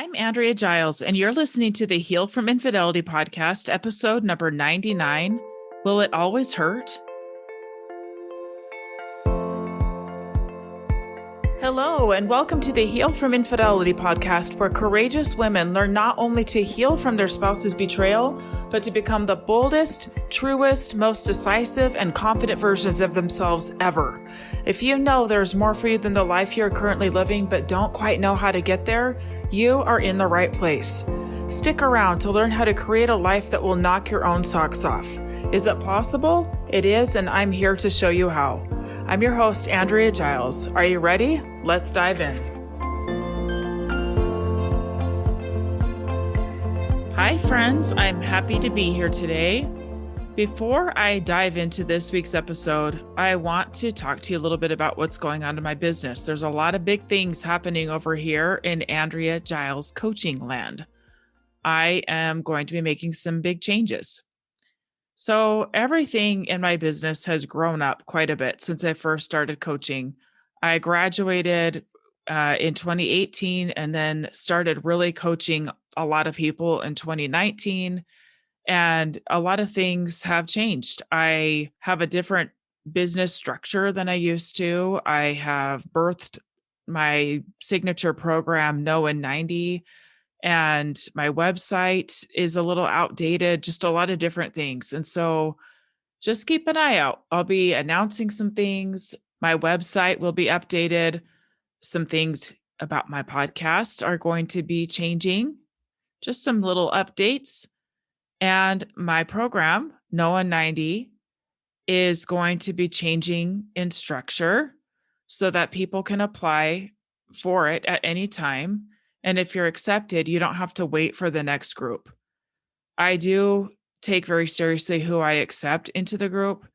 I'm Andrea Giles, and you're listening to the Heal from Infidelity podcast, episode number 99. Will it always hurt? Hello, and welcome to the Heal from Infidelity podcast, where courageous women learn not only to heal from their spouse's betrayal, but to become the boldest, truest, most decisive, and confident versions of themselves ever. If you know there's more for you than the life you're currently living, but don't quite know how to get there, you are in the right place. Stick around to learn how to create a life that will knock your own socks off. Is it possible? It is, and I'm here to show you how. I'm your host, Andrea Giles. Are you ready? Let's dive in. Hi, friends. I'm happy to be here today. Before I dive into this week's episode, I want to talk to you a little bit about what's going on in my business. There's a lot of big things happening over here in Andrea Giles coaching land. I am going to be making some big changes. So everything in my business has grown up quite a bit since I first started coaching. I graduated in 2018 and then started really coaching a lot of people in 2019. And a lot of things have changed. I have a different business structure than I used to. I have birthed my signature program, No in 90. And my website is a little outdated, just a lot of different things. And so just keep an eye out. I'll be announcing some things. My website will be updated. Some things about my podcast are going to be changing, just some little updates. And my program, NOAA 90, is going to be changing in structure so that people can apply for it at any time. And if you're accepted, you don't have to wait for the next group. I do take very seriously who I accept into the group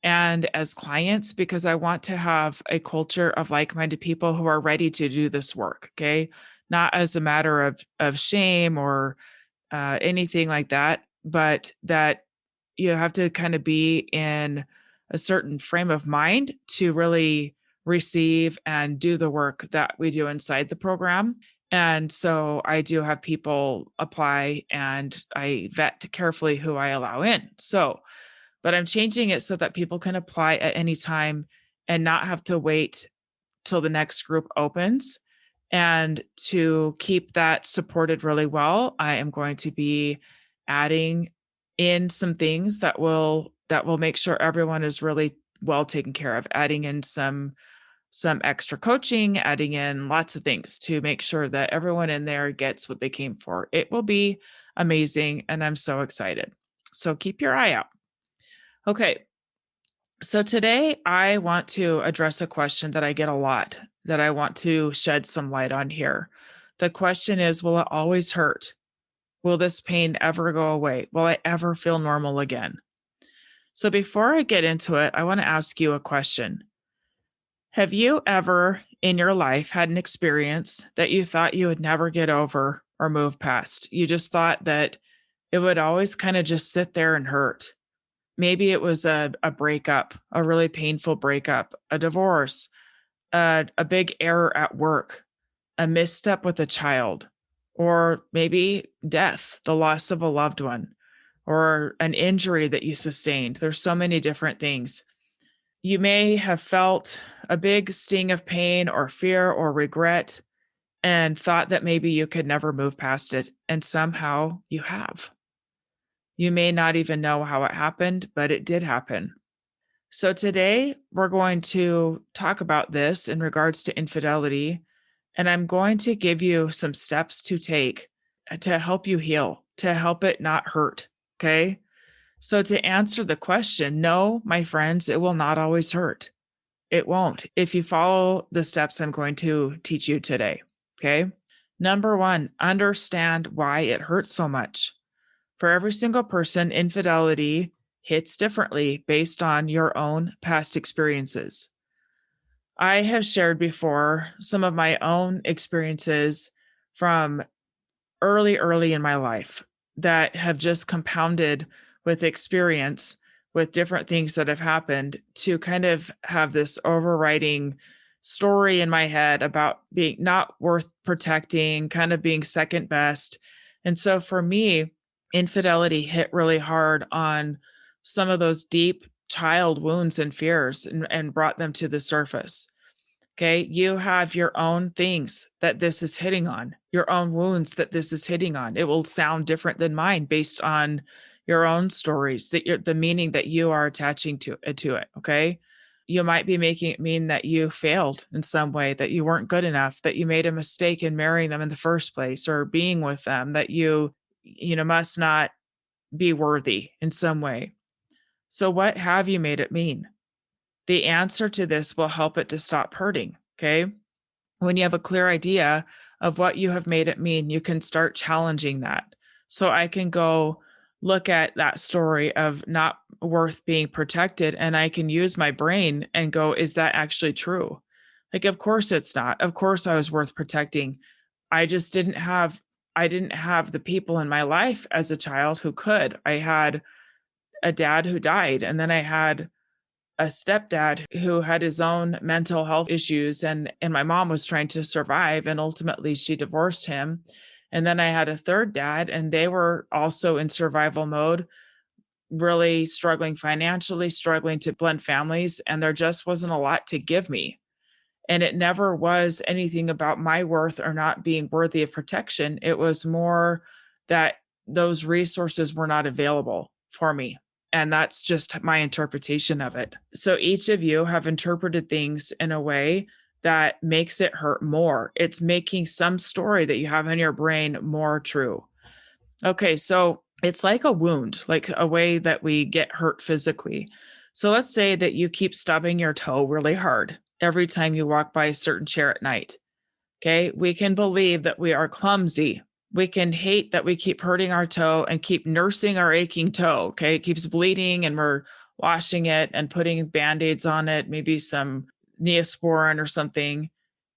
and as clients, because I want to have a culture of like-minded people who are ready to do this work, okay? Not as a matter of shame or anything like that, but that you have to kind of be in a certain frame of mind to really receive and do the work that we do inside the program. And so I do have people apply and I vet carefully who I allow in. But I'm changing it so that people can apply at any time and not have to wait till the next group opens. And to keep that supported really well, I am going to be adding in some things that will make sure everyone is really well taken care of, adding in some extra coaching, adding in lots of things to make sure that everyone in there gets what they came for. It will be amazing, and I'm so excited. So keep your eye out. Okay, so today I want to address a question that I get a lot that I want to shed some light on here. The question is, will it always hurt? Will this pain ever go away? Will I ever feel normal again? So before I get into it, I want to ask you a question. Have you ever in your life had an experience that you thought you would never get over or move past? You just thought that it would always kind of just sit there and hurt. Maybe it was a breakup, a really painful breakup, a divorce, a big error at work, a misstep with a child, or maybe death, the loss of a loved one, or an injury that you sustained. There's so many different things. You may have felt a big sting of pain or fear or regret and thought that maybe you could never move past it. And somehow you have. You may not even know how it happened, but it did happen. So today we're going to talk about this in regards to infidelity. And I'm going to give you some steps to take to help you heal, to help it not hurt. Okay. So to answer the question, no, my friends, it will not always hurt. It won't if you follow the steps I'm going to teach you today. Okay. Number one, understand why it hurts so much. For every single person, infidelity hits differently based on your own past experiences. I have shared before some of my own experiences from early in my life that have just compounded with experience with different things that have happened to kind of have this overriding story in my head about being not worth protecting, kind of being second best. And so for me, infidelity hit really hard on some of those deep child wounds and fears and brought them to the surface. Okay. You have your own things that this is hitting on, your own wounds that this is hitting on. It will sound different than mine based on your own stories, the meaning that you are attaching to it. Okay. You might be making it mean that you failed in some way, that you weren't good enough, that you made a mistake in marrying them in the first place or being with them, that you must not be worthy in some way. So, what have you made it mean? The answer to this will help it to stop hurting. Okay. When you have a clear idea of what you have made it mean, you can start challenging that. So I can go look at that story of not worth being protected and I can use my brain and go, is that actually true? Like, of course it's not. Of course I was worth protecting. I just didn't have the people in my life as a child who could. I had a dad who died, and then I had a stepdad who had his own mental health issues, and my mom was trying to survive, and ultimately she divorced him. And then I had a third dad, and they were also in survival mode, really struggling financially, struggling to blend families, and there just wasn't a lot to give me. And it never was anything about my worth or not being worthy of protection. It was more that those resources were not available for me. And that's just my interpretation of it. So each of you have interpreted things in a way that makes it hurt more. It's making some story that you have in your brain more true. Okay, so it's like a wound, like a way that we get hurt physically. So let's say that you keep stubbing your toe really hard every time you walk by a certain chair at night. Okay, we can believe that we are clumsy. We can hate that we keep hurting our toe and keep nursing our aching toe. Okay, it keeps bleeding and we're washing it and putting band-aids on it, maybe some Neosporin or something.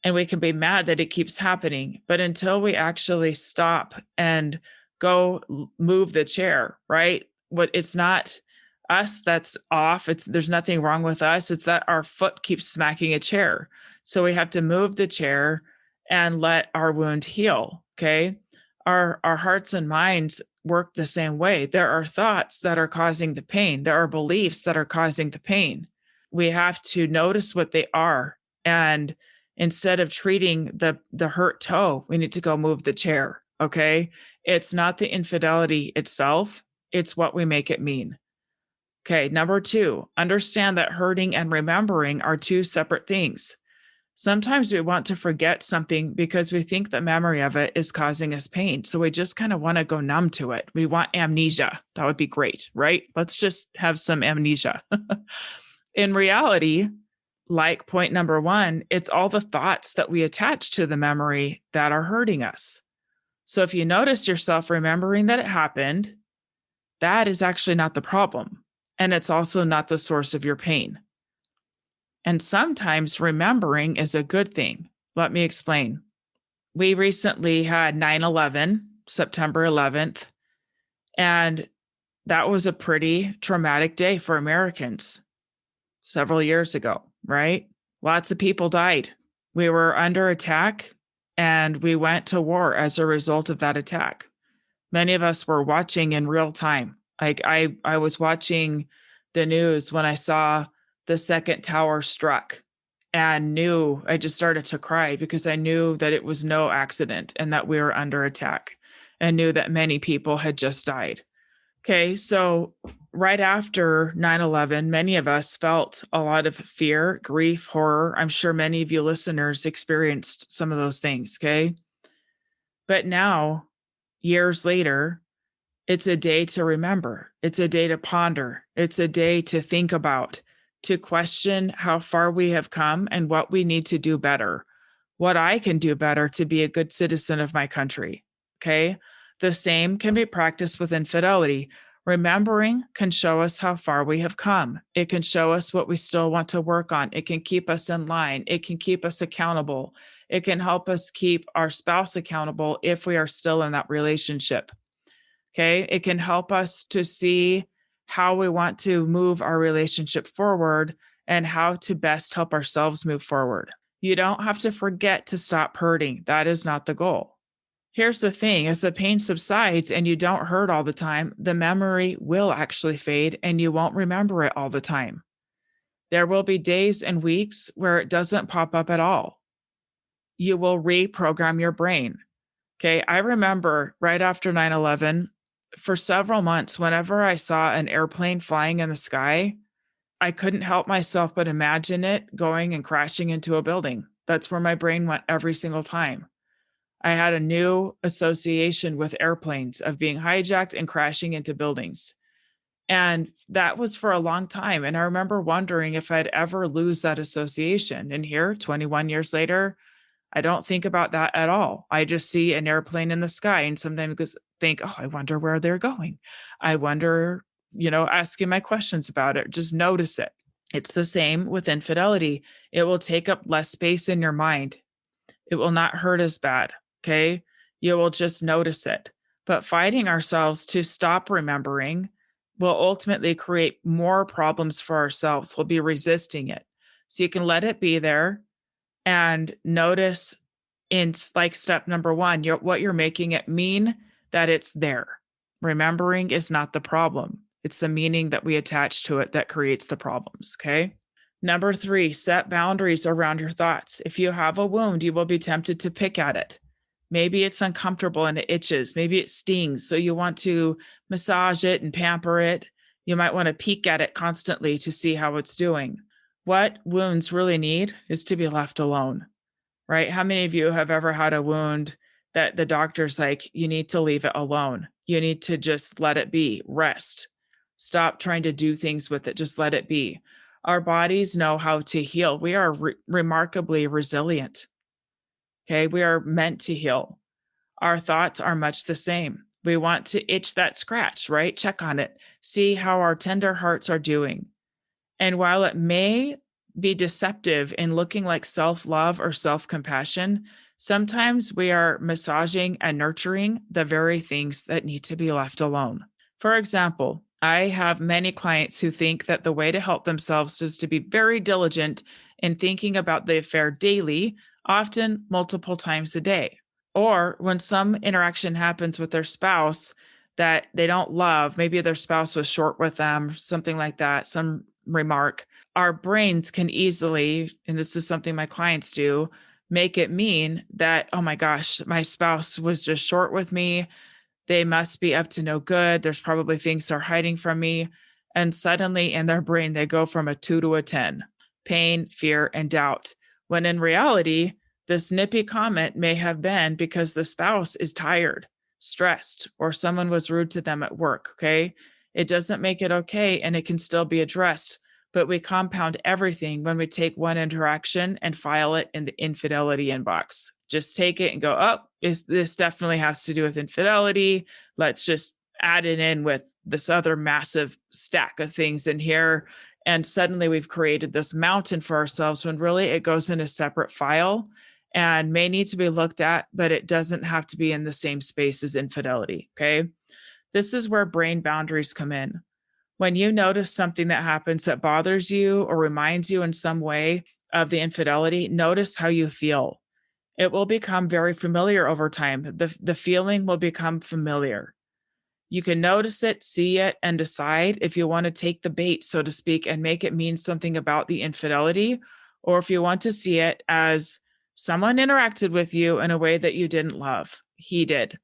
And we can be mad that it keeps happening. But until we actually stop and go move the chair, right? What it's not us that's off. There's nothing wrong with us. It's that our foot keeps smacking a chair. So we have to move the chair and let our wound heal. Okay. Our hearts and minds work the same way. There are thoughts that are causing the pain. There are beliefs that are causing the pain. We have to notice what they are. And instead of treating the hurt toe, we need to go move the chair. Okay. It's not the infidelity itself. It's what we make it mean. Okay. Number 2, understand that hurting and remembering are two separate things. Sometimes we want to forget something because we think the memory of it is causing us pain. So we just kind of want to go numb to it. We want amnesia. That would be great, right? Let's just have some amnesia. In reality, like point number 1, it's all the thoughts that we attach to the memory that are hurting us. So if you notice yourself remembering that it happened, that is actually not the problem. And it's also not the source of your pain. And sometimes remembering is a good thing. Let me explain. We recently had 9/11, September 11th, and that was a pretty traumatic day for Americans several years ago, right? Lots of people died. We were under attack and we went to war as a result of that attack. Many of us were watching in real time. Like I was watching the news when I saw the second tower struck and knew I just started to cry because I knew that it was no accident and that we were under attack and knew that many people had just died. Okay, so right after 9/11, many of us felt a lot of fear, grief, horror. I'm sure many of you listeners experienced some of those things, okay? But now, years later, it's a day to remember. It's a day to ponder. It's a day to think about, to question how far we have come and what we need to do better, what I can do better to be a good citizen of my country. Okay. The same can be practiced with infidelity. Remembering can show us how far we have come. It can show us what we still want to work on. It can keep us in line. It can keep us accountable. It can help us keep our spouse accountable if we are still in that relationship. Okay. It can help us to see how we want to move our relationship forward and how to best help ourselves move forward. You don't have to forget to stop hurting. That is not the goal. Here's the thing, as the pain subsides and you don't hurt all the time, the memory will actually fade and you won't remember it all the time. There will be days and weeks where it doesn't pop up at all. You will reprogram your brain. Okay. I remember right after 9/11, for several months, whenever I saw an airplane flying in the sky, I couldn't help myself but imagine it going and crashing into a building. That's where my brain went every single time. I had a new association with airplanes of being hijacked and crashing into buildings. And that was for a long time. And I remember wondering if I'd ever lose that association. And here, 21 years later, I don't think about that at all. I just see an airplane in the sky and sometimes think, oh, I wonder where they're going. I wonder, asking my questions about it, just notice it. It's the same with infidelity. It will take up less space in your mind. It will not hurt as bad. Okay. You will just notice it. But fighting ourselves to stop remembering will ultimately create more problems for ourselves. We'll be resisting it. So you can let it be there and notice in like step number one, what you're making it mean that it's there. Remembering is not the problem. It's the meaning that we attach to it that creates the problems. Okay. Number 3, set boundaries around your thoughts. If you have a wound, you will be tempted to pick at it. Maybe it's uncomfortable and it itches. Maybe it stings. So you want to massage it and pamper it. You might want to peek at it constantly to see how it's doing. What wounds really need is to be left alone, right? How many of you have ever had a wound that the doctor's like, you need to leave it alone. You need to just let it be, rest. Stop trying to do things with it. Just let it be. Our bodies know how to heal. We are remarkably resilient. Okay. We are meant to heal. Our thoughts are much the same. We want to itch that scratch, right? Check on it. See how our tender hearts are doing. And while it may be deceptive in looking like self-love or self-compassion, sometimes we are massaging and nurturing the very things that need to be left alone. For example, I have many clients who think that the way to help themselves is to be very diligent in thinking about the affair daily, often multiple times a day. Or when some interaction happens with their spouse that they don't love, maybe their spouse was short with them, something like that, some remark, our brains can easily, and this is something my clients do, make it mean that, oh my gosh, my spouse was just short with me. They must be up to no good. There's probably things they're hiding from me. And suddenly in their brain, they go from a 2 to a 10, pain, fear, and doubt. When in reality, this nippy comment may have been because the spouse is tired, stressed, or someone was rude to them at work. Okay. It doesn't make it okay, and it can still be addressed. But we compound everything when we take one interaction and file it in the infidelity inbox. Just take it and go, oh, this definitely has to do with infidelity. Let's just add it in with this other massive stack of things in here. And suddenly we've created this mountain for ourselves when really it goes in a separate file and may need to be looked at, but it doesn't have to be in the same space as infidelity. Okay. This is where brain boundaries come in. When you notice something that happens that bothers you or reminds you in some way of the infidelity, notice how you feel. It will become very familiar over time. The feeling will become familiar. You can notice it, see it, and decide if you want to take the bait, so to speak, and make it mean something about the infidelity, or if you want to see it as someone interacted with you in a way that you didn't love. He did,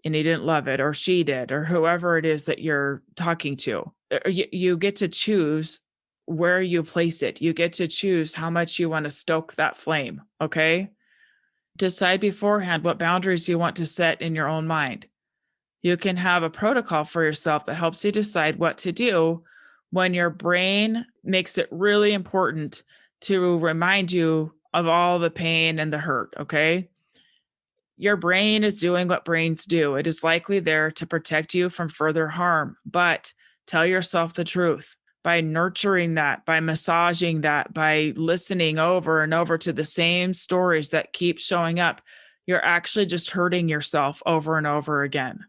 and he didn't love it, or she did, or whoever it is that you're talking to. You get to choose where you place it. You get to choose how much you want to stoke that flame. Okay. Decide beforehand what boundaries you want to set in your own mind. You can have a protocol for yourself that helps you decide what to do when your brain makes it really important to remind you of all the pain and the hurt. Okay. Your brain is doing what brains do. It is likely there to protect you from further harm, but tell yourself the truth. By nurturing that, by massaging that, by listening over and over to the same stories that keep showing up, you're actually just hurting yourself over and over again.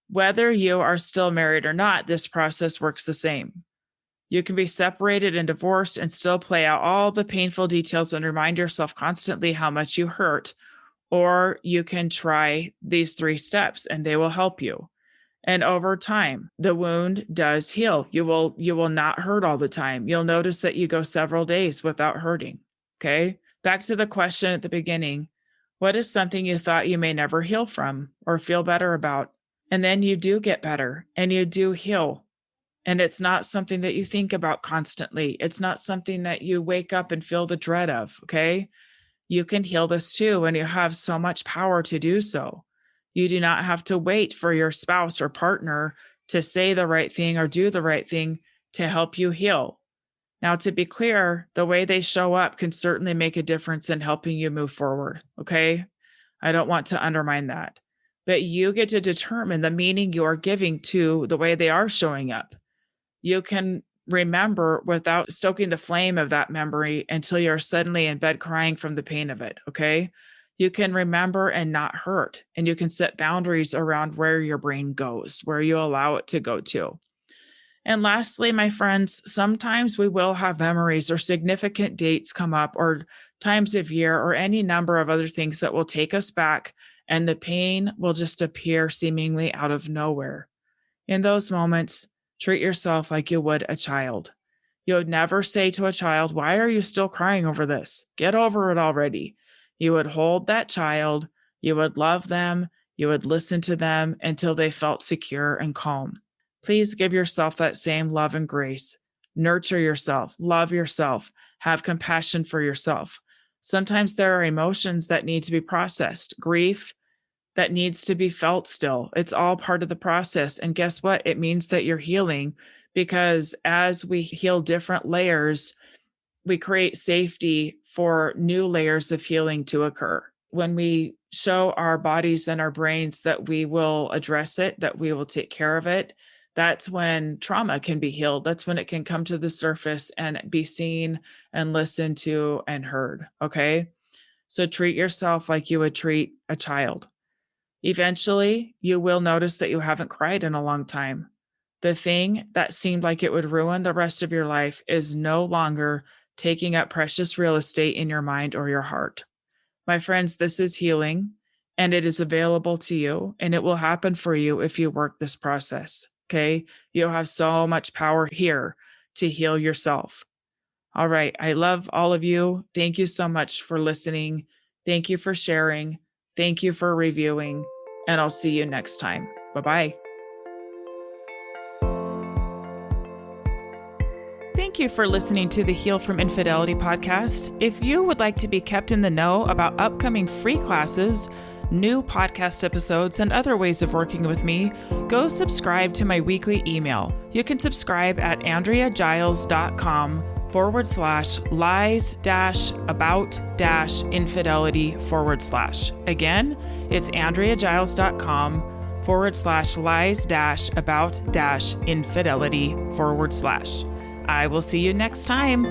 Whether you are still married or not, this process works the same. You can be separated and divorced and still play out all the painful details and remind yourself constantly how much you hurt. Or you can try these 3 steps and they will help you. And over time, the wound does heal. You will not hurt all the time. You'll notice that you go several days without hurting. Okay? Back to the question at the beginning. What is something you thought you may never heal from or feel better about? And then you do get better and you do heal. And it's not something that you think about constantly. It's not something that you wake up and feel the dread of. Okay? You can heal this too, and you have so much power to do so. You do not have to wait for your spouse or partner to say the right thing or do the right thing to help you heal. Now, to be clear, the way they show up can certainly make a difference in helping you move forward. Okay? I don't want to undermine that. But you get to determine the meaning you are giving to the way they are showing up. You can remember without stoking the flame of that memory until you're suddenly in bed crying from the pain of it. Okay. You can remember and not hurt, and you can set boundaries around where your brain goes, where you allow it to go to. And lastly, my friends, sometimes we will have memories or significant dates come up or times of year or any number of other things that will take us back, and the pain will just appear seemingly out of nowhere. In those moments, treat yourself like you would a child. You would never say to a child, "Why are you still crying over this? Get over it already." You would hold that child, you would love them, you would listen to them until they felt secure and calm. Please give yourself that same love and grace. Nurture yourself, love yourself, have compassion for yourself. Sometimes there are emotions that need to be processed, grief that needs to be felt still. It's all part of the process. And guess what? It means that you're healing, because as we heal different layers, we create safety for new layers of healing to occur. When we show our bodies and our brains that we will address it, that we will take care of it, that's when trauma can be healed. That's when it can come to the surface and be seen and listened to and heard. Okay. So treat yourself like you would treat a child. Eventually, you will notice that you haven't cried in a long time. The thing that seemed like it would ruin the rest of your life is no longer taking up precious real estate in your mind or your heart. My friends, this is healing, and it is available to you, and it will happen for you if you work this process. Okay? You'll have so much power here to heal yourself. All right. I love all of you. Thank you so much for listening. Thank you for sharing. Thank you for reviewing, and I'll see you next time. Bye-bye. Thank you for listening to the Heal from Infidelity podcast. If you would like to be kept in the know about upcoming free classes, new podcast episodes, and other ways of working with me, go subscribe to my weekly email. You can subscribe at AndreaGiles.com/lies-about-infidelity/. Again, it's AndreaGiles.com/lies-about-infidelity/. I will see you next time.